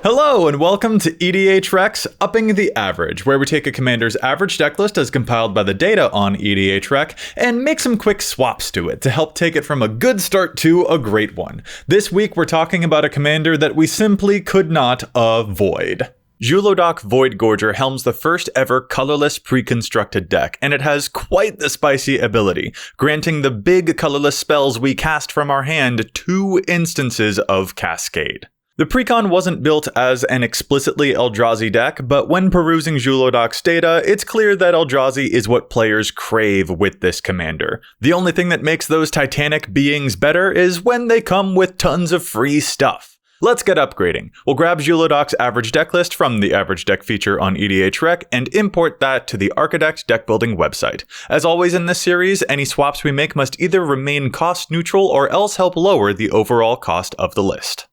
Hello and welcome to EDH Rec's Upping the Average, where we take a commander's average decklist as compiled by the data on EDH Rec and make some quick swaps to it to help take it from a good start to a great one. This week we're talking about a commander that we simply could not avoid. Zhulodok Void Gorger helms the first ever colorless pre-constructed deck, and it has quite the spicy ability, granting the big colorless spells we cast from our hand 2 instances of Cascade. The precon wasn't built as an explicitly Eldrazi deck, but when perusing Zhulodok's data, it's clear that Eldrazi is what players crave with this commander. The only thing that makes those titanic beings better is when they come with tons of free stuff. Let's get upgrading. We'll grab Zhulodok's average deck list from the average deck feature on EDH Rec and import that to the Architect deck building website. As always in this series, any swaps we make must either remain cost neutral or else help lower the overall cost of the list.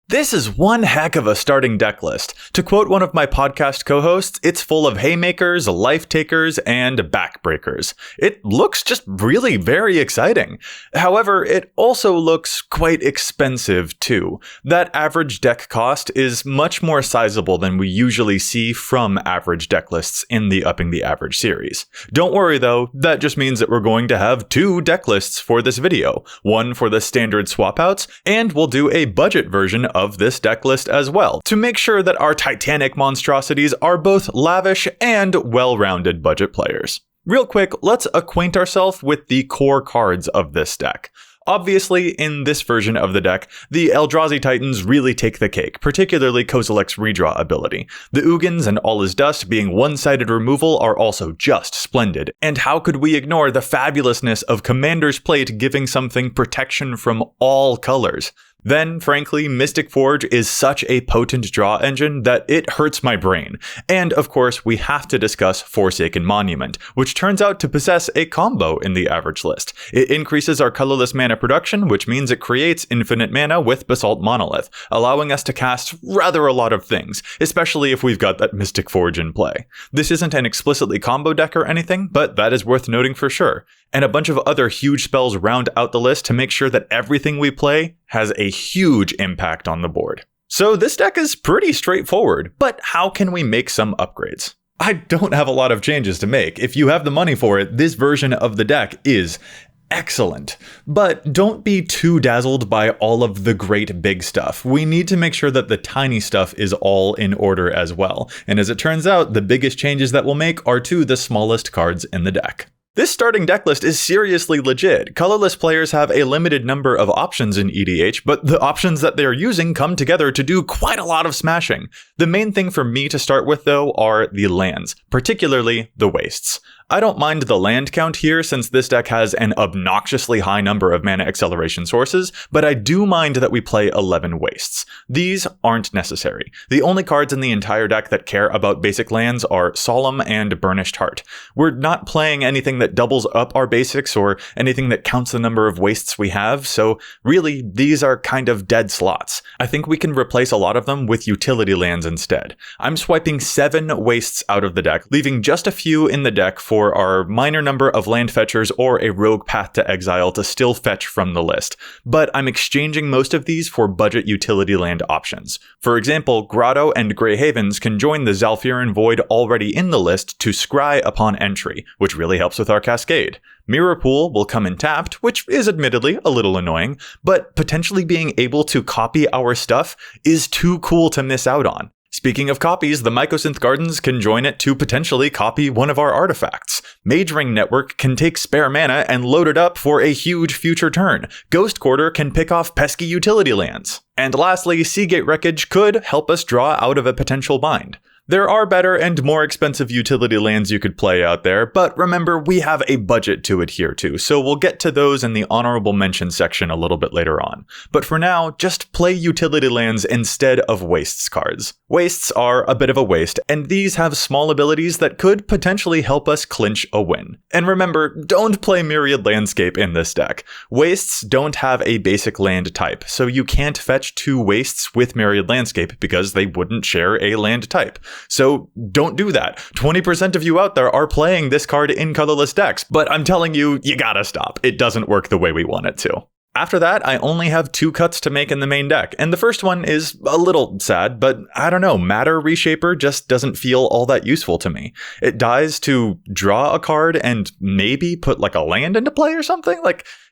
This is one heck of a starting deck list. To quote one of my podcast co-hosts, it's full of haymakers, life takers, and backbreakers. It looks just really very exciting. However, it also looks quite expensive too. That average deck cost is much more sizable than we usually see from average deck lists in the Upping the Average series. Don't worry though, that just means that we're going to have 2 deck lists for this video. One for the standard swap outs, and we'll do a budget version of this deck list as well, to make sure that our titanic monstrosities are both lavish and well-rounded budget players. Real quick, let's acquaint ourselves with the core cards of this deck. Obviously, in this version of the deck, the Eldrazi Titans really take the cake, particularly Kozilek's redraw ability. The Ugins and All Is Dust being one-sided removal are also just splendid, and how could we ignore the fabulousness of Commander's Plate giving something protection from all colors? Then, frankly, Mystic Forge is such a potent draw engine that it hurts my brain. And, of course, we have to discuss Forsaken Monument, which turns out to possess a combo in the average list. It increases our colorless mana production, which means it creates infinite mana with Basalt Monolith, allowing us to cast rather a lot of things, especially if we've got that Mystic Forge in play. This isn't an explicitly combo deck or anything, but that is worth noting for sure. And a bunch of other huge spells round out the list to make sure that everything we play has a huge impact on the board. So this deck is pretty straightforward, but how can we make some upgrades? I don't have a lot of changes to make. If you have the money for it, this version of the deck is excellent. But don't be too dazzled by all of the great big stuff. We need to make sure that the tiny stuff is all in order as well. And as it turns out, the biggest changes that we'll make are to the smallest cards in the deck. This starting deck list is seriously legit. Colorless players have a limited number of options in EDH, but the options that they're using come together to do quite a lot of smashing. The main thing for me to start with, though, are the lands, particularly the wastes. I don't mind the land count here since this deck has an obnoxiously high number of mana acceleration sources, but I do mind that we play 11 wastes. These aren't necessary. The only cards in the entire deck that care about basic lands are Solemn and Burnished Heart. We're not playing anything that doubles up our basics or anything that counts the number of wastes we have, so really these are kind of dead slots. I think we can replace a lot of them with utility lands instead. I'm swiping 7 wastes out of the deck, leaving just a few in the deck for our minor number of land fetchers or a rogue path to exile to still fetch from the list, but I'm exchanging most of these for budget utility land options. For example, Grotto and Grey Havens can join the Zhalfirin Void already in the list to scry upon entry, which really helps with our Cascade. Mirror Pool will come in tapped, which is admittedly a little annoying, but potentially being able to copy our stuff is too cool to miss out on. Speaking of copies, the Mycosynth Gardens can join it to potentially copy one of our artifacts. Mage Ring Network can take spare mana and load it up for a huge future turn. Ghost Quarter can pick off pesky utility lands. And lastly, Seagate Wreckage could help us draw out of a potential bind. There are better and more expensive utility lands you could play out there, but remember, we have a budget to adhere to, so we'll get to those in the honorable mention section a little bit later on. But for now, just play utility lands instead of wastes cards. Wastes are a bit of a waste, and these have small abilities that could potentially help us clinch a win. And remember, don't play Myriad Landscape in this deck. Wastes don't have a basic land type, so you can't fetch 2 wastes with Myriad Landscape because they wouldn't share a land type. So don't do that. 20% of you out there are playing this card in colorless decks, but I'm telling you, you gotta stop. It doesn't work the way we want it to. After that, I only have 2 cuts to make in the main deck, and the first one is a little sad, but I don't know, Matter Reshaper just doesn't feel all that useful to me. It dies to draw a card and maybe put like a land into play or something?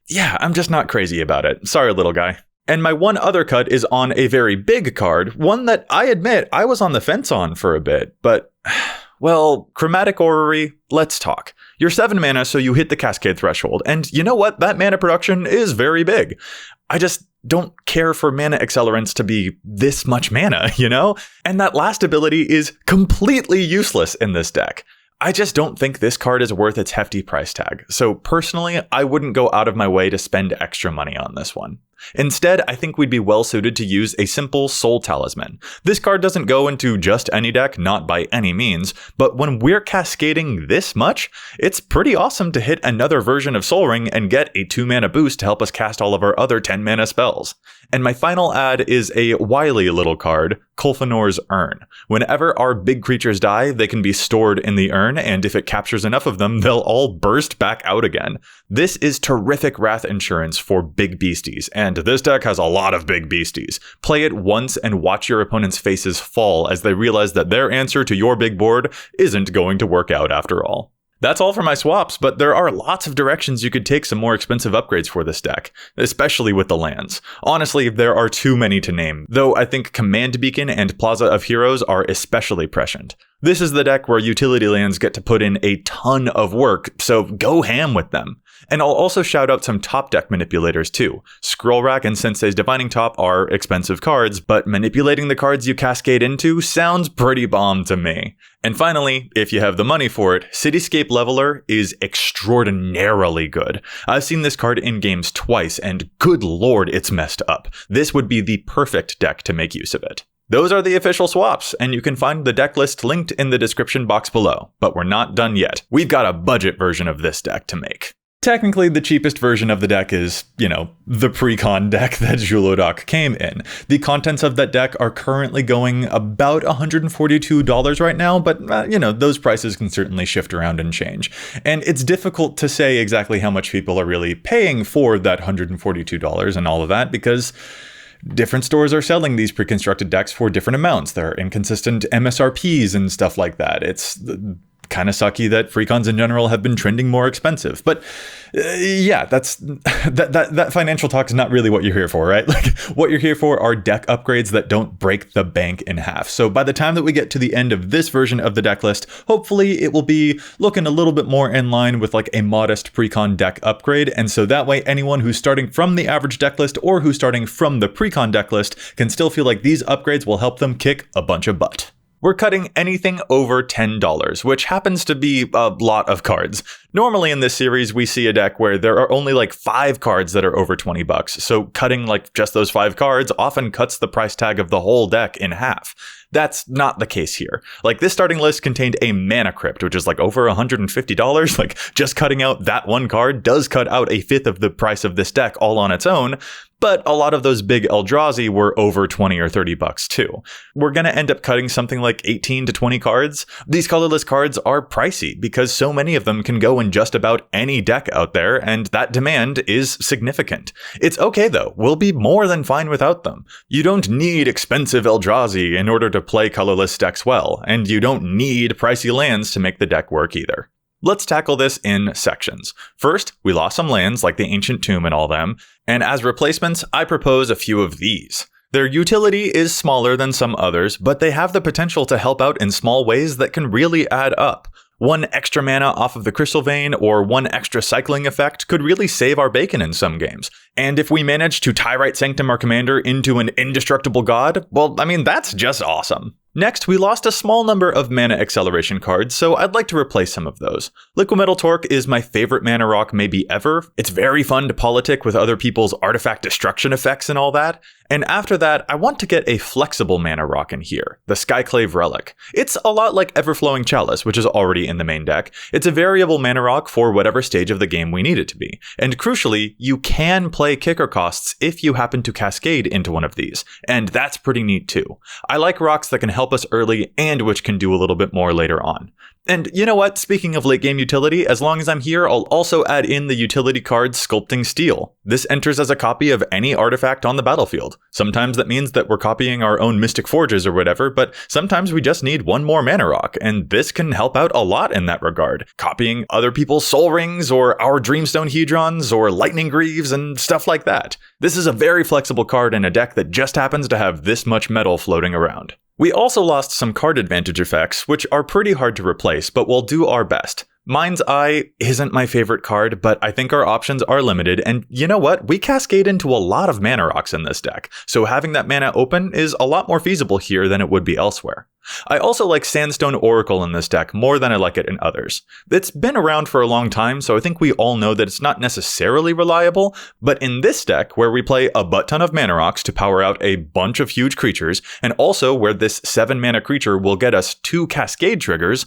Yeah, I'm just not crazy about it. Sorry, little guy. And my one other cut is on a very big card, one that I admit I was on the fence on for a bit, but... Well, Chromatic Orrery, let's talk. You're 7 mana, so you hit the Cascade threshold, and you know what? That mana production is very big. I just don't care for mana accelerants to be this much mana, you know? And that last ability is completely useless in this deck. I just don't think this card is worth its hefty price tag, so personally, I wouldn't go out of my way to spend extra money on this one. Instead, I think we'd be well suited to use a simple Soul Talisman. This card doesn't go into just any deck, not by any means, but when we're cascading this much, it's pretty awesome to hit another version of Sol Ring and get a 2 mana boost to help us cast all of our other 10 mana spells. And my final ad is a wily little card, Kolfanor's Urn. Whenever our big creatures die, they can be stored in the urn, and if it captures enough of them, they'll all burst back out again. This is terrific wrath insurance for big beasties, and this deck has a lot of big beasties. Play it once and watch your opponent's faces fall as they realize that their answer to your big board isn't going to work out after all. That's all for my swaps, but there are lots of directions you could take some more expensive upgrades for this deck, especially with the lands. Honestly, there are too many to name, though I think Command Beacon and Plaza of Heroes are especially prescient. This is the deck where utility lands get to put in a ton of work, so go ham with them. And I'll also shout out some top deck manipulators too. Scroll Rack and Sensei's Divining Top are expensive cards, but manipulating the cards you cascade into sounds pretty bomb to me. And finally, if you have the money for it, Cityscape Leveler is extraordinarily good. I've seen this card in games twice, and good lord, it's messed up. This would be the perfect deck to make use of it. Those are the official swaps, and you can find the deck list linked in the description box below. But we're not done yet. We've got a budget version of this deck to make. Technically, the cheapest version of the deck is, the pre-con deck that Zhulodok came in. The contents of that deck are currently going about $142 right now, but, those prices can certainly shift around and change. And it's difficult to say exactly how much people are really paying for that $142 and all of that, because different stores are selling these pre-constructed decks for different amounts. There are inconsistent MSRPs and stuff like that. It's kind of sucky that free-cons in general have been trending more expensive. But yeah, that financial talk is not really what you're here for, right? What you're here for are deck upgrades that don't break the bank in half. So by the time that we get to the end of this version of the deck list, hopefully it will be looking a little bit more in line with a modest pre-con deck upgrade. And so that way anyone who's starting from the average deck list or who's starting from the pre-con deck list can still feel like these upgrades will help them kick a bunch of butt. We're cutting anything over $10, which happens to be a lot of cards. Normally in this series, we see a deck where there are only 5 cards that are over $20, so cutting just those 5 cards often cuts the price tag of the whole deck in half. That's not the case here. This starting list contained a Mana Crypt, which is over $150. Just cutting out that one card does cut out a fifth of the price of this deck all on its own. But a lot of those big Eldrazi were over $20 or $30 too. We're going to end up cutting something like 18 to 20 cards. These colorless cards are pricey because so many of them can go in just about any deck out there, and that demand is significant. It's okay though, we'll be more than fine without them. You don't need expensive Eldrazi in order to play colorless decks well, and you don't need pricey lands to make the deck work either. Let's tackle this in sections. First, we lost some lands like the Ancient Tomb and all them, and as replacements, I propose a few of these. Their utility is smaller than some others, but they have the potential to help out in small ways that can really add up. 1 extra mana off of the Crystal Vein or 1 extra cycling effect could really save our bacon in some games. And if we manage to Tyrite Sanctum our commander into an indestructible god, well, that's just awesome. Next, we lost a small number of mana acceleration cards, so I'd like to replace some of those. Liquimetal Torque is my favorite mana rock maybe ever. It's very fun to politic with other people's artifact destruction effects and all that. And after that, I want to get a flexible mana rock in here, the Skyclave Relic. It's a lot like Everflowing Chalice, which is already in the main deck. It's a variable mana rock for whatever stage of the game we need it to be. And crucially, you can play kicker costs if you happen to cascade into one of these. And that's pretty neat too. I like rocks that can help us early and which can do a little bit more later on. And you know what? Speaking of late game utility, as long as I'm here, I'll also add in the utility card Sculpting Steel. This enters as a copy of any artifact on the battlefield. Sometimes that means that we're copying our own Mystic Forges or whatever, but sometimes we just need one more mana rock, and this can help out a lot in that regard. Copying other people's Soul Rings, or our Dreamstone Hedrons, or Lightning Greaves, and stuff like that. This is a very flexible card in a deck that just happens to have this much metal floating around. We also lost some card advantage effects, which are pretty hard to replace, but we'll do our best. Mind's Eye isn't my favorite card, but I think our options are limited, and you know what? We cascade into a lot of mana rocks in this deck, so having that mana open is a lot more feasible here than it would be elsewhere. I also like Sandstone Oracle in this deck more than I like it in others. It's been around for a long time, so I think we all know that it's not necessarily reliable, but in this deck, where we play a butt ton of mana rocks to power out a bunch of huge creatures, and also where this 7 mana creature will get us 2 cascade triggers,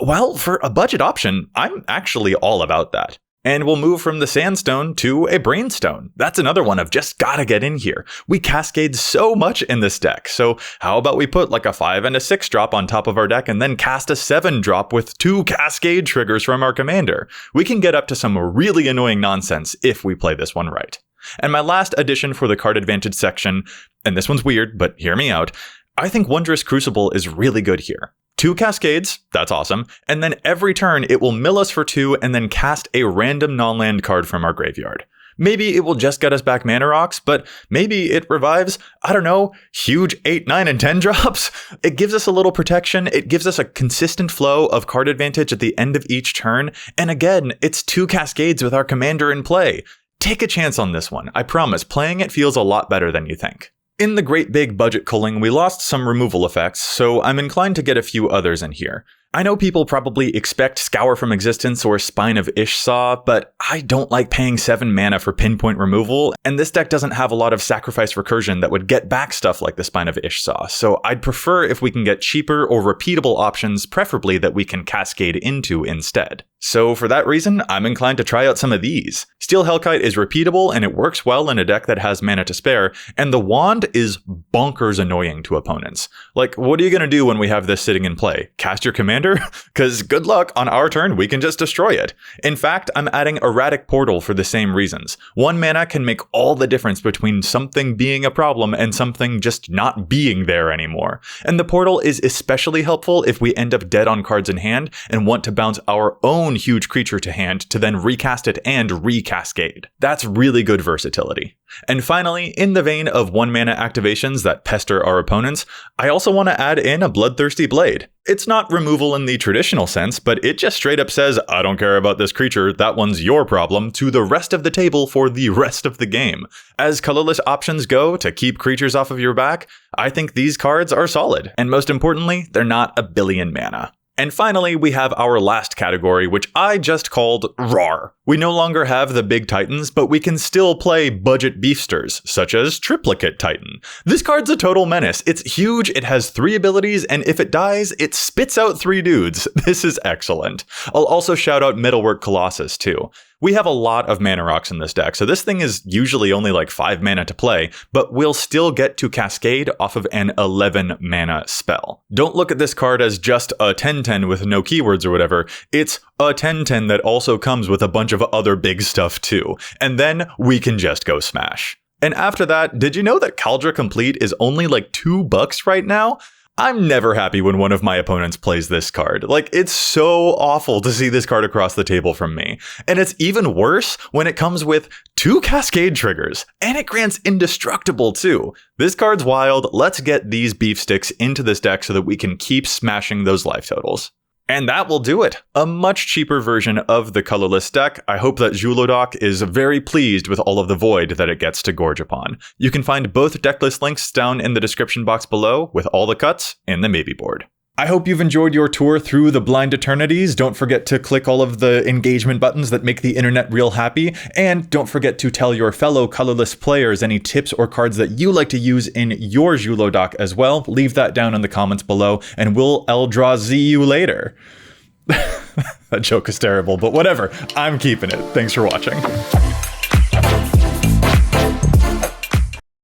well, for a budget option, I'm actually all about that. And we'll move from the Sandstone to a Brainstone. That's another one I've just gotta get in here. We cascade so much in this deck, so how about we put like a 5 and a 6 drop on top of our deck and then cast a 7 drop with 2 cascade triggers from our commander? We can get up to some really annoying nonsense if we play this one right. And my last addition for the card advantage section, and this one's weird, but hear me out, I think Wondrous Crucible is really good here. 2 cascades, that's awesome, and then every turn it will mill us for 2 and then cast a random non-land card from our graveyard. Maybe it will just get us back mana rocks, but maybe it revives, I don't know, huge 8, 9, and 10 drops. It gives us a little protection, it gives us a consistent flow of card advantage at the end of each turn, and again, it's 2 cascades with our commander in play. Take a chance on this one, I promise, playing it feels a lot better than you think. In the great big budget culling, we lost some removal effects, so I'm inclined to get a few others in here. I know people probably expect Scour from Existence or Spine of Ishsaw, but I don't like paying 7 mana for pinpoint removal, and this deck doesn't have a lot of sacrifice recursion that would get back stuff like the Spine of Ishsaw, so I'd prefer if we can get cheaper or repeatable options, preferably that we can cascade into instead. So for that reason, I'm inclined to try out some of these. Steel Hellkite is repeatable and it works well in a deck that has mana to spare, and the Wand is bonkers annoying to opponents. Like, what are you gonna do when we have this sitting in play? Cast your commander? Because good luck, on our turn we can just destroy it. In fact, I'm adding Erratic Portal for the same reasons. 1 mana can make all the difference between something being a problem and something just not being there anymore. And the portal is especially helpful if we end up dead on cards in hand and want to bounce our own huge creature to hand to then recast it and recascade. That's really good versatility. And finally, in the vein of 1 mana activations that pester our opponents, I also want to add in a Bloodthirsty Blade. It's not removal in the traditional sense, but it just straight up says, I don't care about this creature, that one's your problem, to the rest of the table for the rest of the game. As colorless options go to keep creatures off of your back, I think these cards are solid, and most importantly, they're not a billion mana. And finally, we have our last category, which I just called RAR. We no longer have the big titans, but we can still play budget beefsters, such as Triplicate Titan. This card's a total menace. It's huge, it has 3 abilities, and if it dies, it spits out 3 dudes. This is excellent. I'll also shout out Metalwork Colossus too. We have a lot of mana rocks in this deck, so this thing is usually only like 5 mana to play, but we'll still get to cascade off of an 11 mana spell. Don't look at this card as just a 10/10 with no keywords or whatever, it's a 10/10 that also comes with a bunch of other big stuff too, and then we can just go smash. And after that, did you know that Kaldra Complete is only like $2 right now? I'm never happy when one of my opponents plays this card. Like, it's so awful to see this card across the table from me. And it's even worse when it comes with 2 cascade triggers, and it grants indestructible too. This card's wild. Let's get these beef sticks into this deck so that we can keep smashing those life totals. And that will do it. A much cheaper version of the colorless deck. I hope that Zhulodok is very pleased with all of the void that it gets to gorge upon. You can find both decklist links down in the description box below, with all the cuts in the maybe board. I hope you've enjoyed your tour through the Blind Eternities. Don't forget to click all of the engagement buttons that make the internet real happy. And don't forget to tell your fellow colorless players any tips or cards that you like to use in your Zhulodok as well. Leave that down in the comments below, and we'll Eldrazi you later. That joke is terrible, but whatever. I'm keeping it. Thanks for watching.